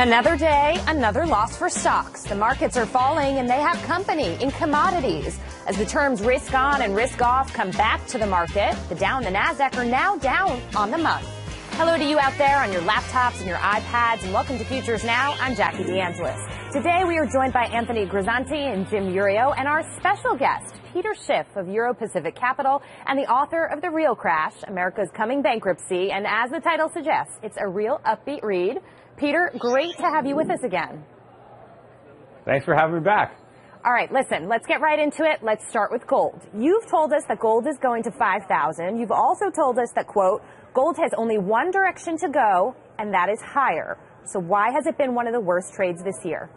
Another day, another loss for stocks. The markets are falling and they have company in commodities. As the terms risk on and risk off come back to the market, the Dow and the Nasdaq are now down on the month. Hello to you out there on your laptops and your iPads, and welcome to Futures Now. I'm Jackie DeAngelis. Today we are joined by Anthony Grisanti and Jim Urio and our special guest, Peter Schiff of Euro Pacific Capital and the author of The Real Crash, America's Coming Bankruptcy. And as the title suggests, it's a real upbeat read. Peter, great to have you with us again. Thanks for having me back. All right, listen, let's get right into it. Let's start with gold. You've told us that gold is going to 5,000. You've also told us that, quote, gold has only one direction to go, and that is higher. So why has it been one of the worst trades this year?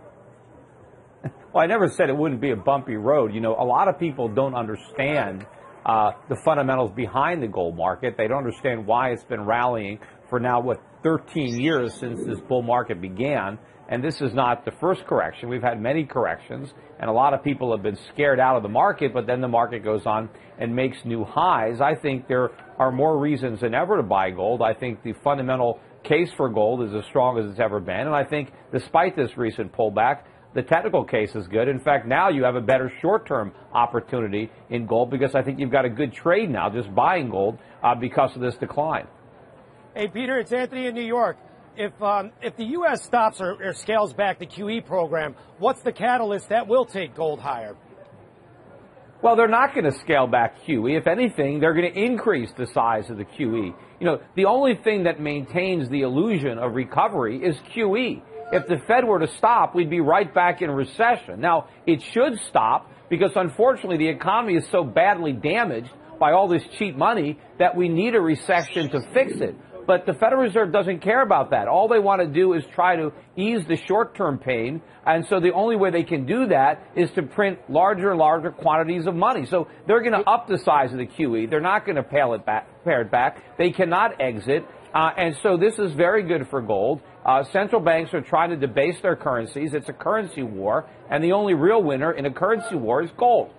Well, I never said it wouldn't be a bumpy road. You know, a lot of people don't understand the fundamentals behind the gold market. They don't understand why it's been rallying for now, 13 years since this bull market began. And this is not the first correction. We've had many corrections, and a lot of people have been scared out of the market, but then the market goes on and makes new highs. I think there are more reasons than ever to buy gold. I think the fundamental case for gold is as strong as it's ever been. And I think despite this recent pullback, the technical case is good. In fact, now you have a better short-term opportunity in gold because I think you've got a good trade now just buying gold because of this decline. Hey, Peter, it's Anthony in New York. If the U.S. stops or scales back the QE program, what's the catalyst that will take gold higher? Well, they're not going to scale back QE. If anything, they're going to increase the size of the QE. You know, the only thing that maintains the illusion of recovery is QE. If the Fed were to stop, we'd be right back in recession. Now, it should stop because, unfortunately, the economy is so badly damaged by all this cheap money that we need a recession to fix it. But the Federal Reserve doesn't care about that. All they want to do is try to ease the short-term pain. And so the only way they can do that is to print larger and larger quantities of money. So they're going to up the size of the QE. They're not going to pare it back. They cannot exit. And so this is very good for gold. Central banks are trying to debase their currencies. It's a currency war. And the only real winner in a currency war is gold.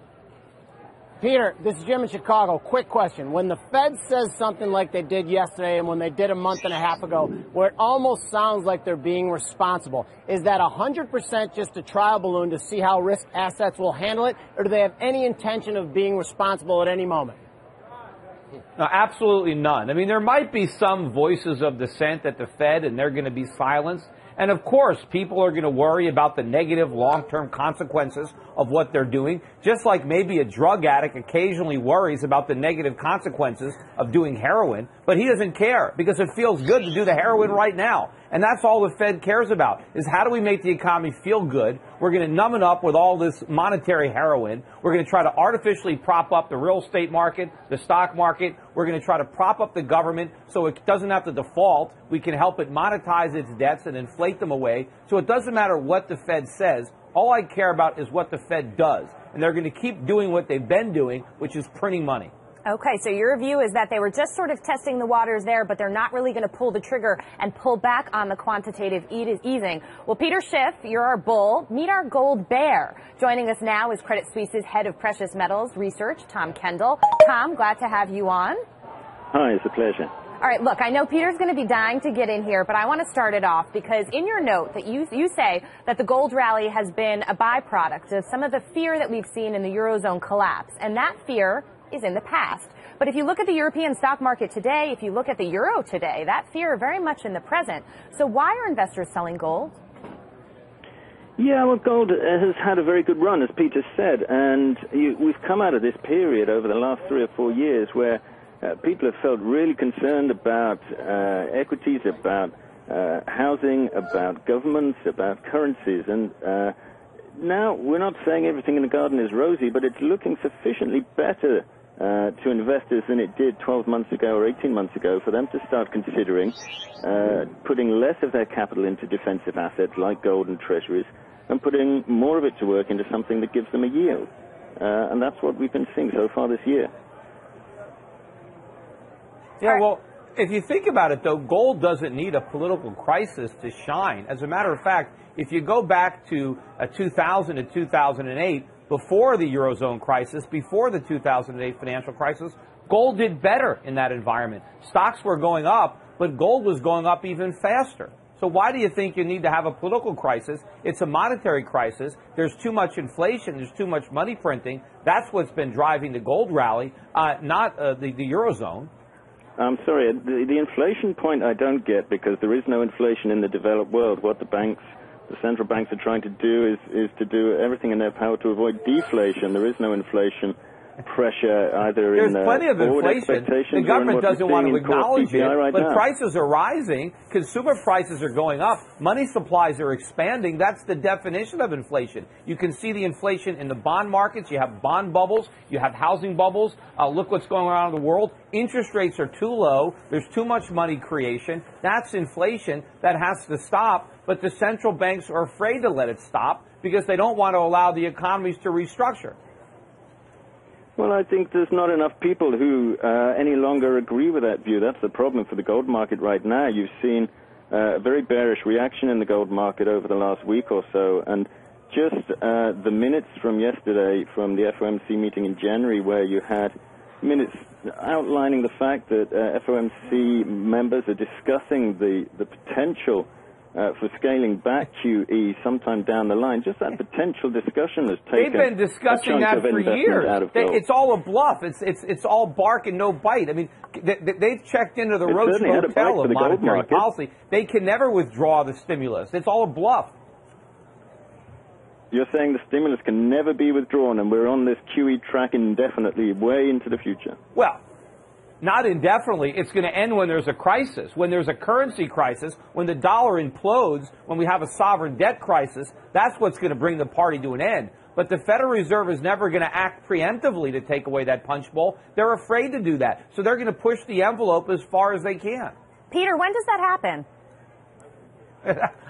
Peter, this is Jim in Chicago. Quick question. When the Fed says something like they did yesterday and when they did a month and a half ago, where it almost sounds like they're being responsible, is that 100% just a trial balloon to see how risk assets will handle it, or do they have any intention of being responsible at any moment? No, absolutely none. I mean, there might be some voices of dissent at the Fed, and they're going to be silenced. And, of course, people are going to worry about the negative long-term consequences of what they're doing, just like maybe a drug addict occasionally worries about the negative consequences of doing heroin. But he doesn't care because it feels good to do the heroin right now. And that's all the Fed cares about, is how do we make the economy feel good? We're going to numb it up with all this monetary heroin. We're going to try to artificially prop up the real estate market, the stock market. We're going to try to prop up the government so it doesn't have to default. We can help it monetize its debts and inflate them away. So it doesn't matter what the Fed says. All I care about is what the Fed does. And they're going to keep doing what they've been doing, which is printing money. Okay, so your view is that they were just sort of testing the waters there, but they're not really going to pull the trigger and pull back on the quantitative easing. Well, Peter Schiff, you're our bull. Meet our gold bear. Joining us now is Credit Suisse's head of precious metals research, Tom Kendall. Tom, glad to have you on. Hi, it's a pleasure. All right, look, I know Peter's going to be dying to get in here, but I want to start it off because in your note that you say that the gold rally has been a byproduct of some of the fear that we've seen in the Eurozone collapse, and that fear is in the past. But if you look at the European stock market today, if you look at the euro today, that fear very much in the present. So why are investors selling gold? Yeah, well, gold has had a very good run, as Peter said, and we've come out of this period over the last 3 or 4 years where people have felt really concerned about equities, about housing, about governments, about currencies, and now we're not saying everything in the garden is rosy, but it's looking sufficiently better to investors than it did 12 months ago or 18 months ago for them to start considering putting less of their capital into defensive assets like gold and treasuries and putting more of it to work into something that gives them a yield. And that's what we've been seeing so far this year. Yeah, well, if you think about it, though, gold doesn't need a political crisis to shine. As a matter of fact, if you go back to 2000 to 2008, before the Eurozone crisis, before the 2008 financial crisis, gold did better in that environment. Stocks were going up, but gold was going up even faster. So why do you think you need to have a political crisis? It's a monetary crisis. There's too much inflation. There's too much money printing. That's what's been driving the gold rally, not the Eurozone. I'm sorry, the inflation point I don't get, because there is no inflation in the developed world. What the central banks are trying to do is to do everything in their power to avoid deflation. There is no inflation pressure either. There's in plenty of inflation. The government doesn't want to acknowledge it, right but now. Prices are rising. Consumer prices are going up. Money supplies are expanding. That's the definition of inflation. You can see the inflation in the bond markets. You have bond bubbles. You have housing bubbles. Look what's going on in the world. Interest rates are too low. There's too much money creation. That's inflation. That has to stop. But the central banks are afraid to let it stop because they don't want to allow the economies to restructure. Well, I think there's not enough people who any longer agree with that view. That's the problem for the gold market right now. You've seen a very bearish reaction in the gold market over the last week or so, and just the minutes from yesterday from the FOMC meeting in January, where you had minutes outlining the fact that FOMC members are discussing the potential for scaling back QE sometime down the line. Just that potential discussion has taken. They've been discussing that for years. It's all a bluff. It's all bark and no bite. I mean, they've checked into the Roach Motel of monetary policy. They can never withdraw the stimulus. It's all a bluff. You're saying the stimulus can never be withdrawn, and we're on this QE track indefinitely, way into the future. Well, not indefinitely. It's going to end when there's a crisis, when there's a currency crisis, when the dollar implodes, when we have a sovereign debt crisis. That's what's going to bring the party to an end. But the Federal Reserve is never going to act preemptively to take away that punch bowl. They're afraid to do that. So they're going to push the envelope as far as they can. Peter, when does that happen?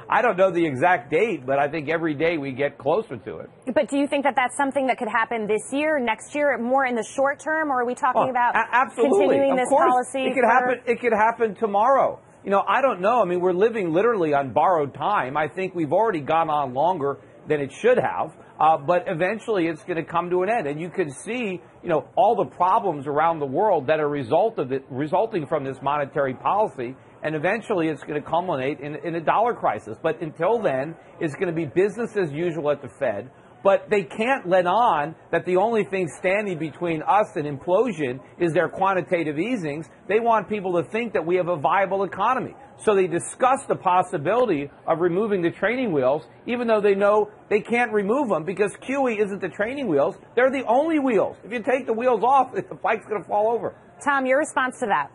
I don't know the exact date, but I think every day we get closer to it. But do you think that that's something that could happen this year, next year, more in the short term, or are we talking about continuing this policy? It could happen tomorrow. You know, I don't know. I mean, we're living literally on borrowed time. I think we've already gone on longer than it should have. But eventually it's going to come to an end. And you can see, you know, all the problems around the world that are resulting from this monetary policy. And eventually it's going to culminate in a dollar crisis. But until then, it's going to be business as usual at the Fed. But they can't let on that the only thing standing between us and implosion is their quantitative easings. They want people to think that we have a viable economy. So they discuss the possibility of removing the training wheels, even though they know they can't remove them because QE isn't the training wheels. They're the only wheels. If you take the wheels off, the bike's going to fall over. Tom, your response to that?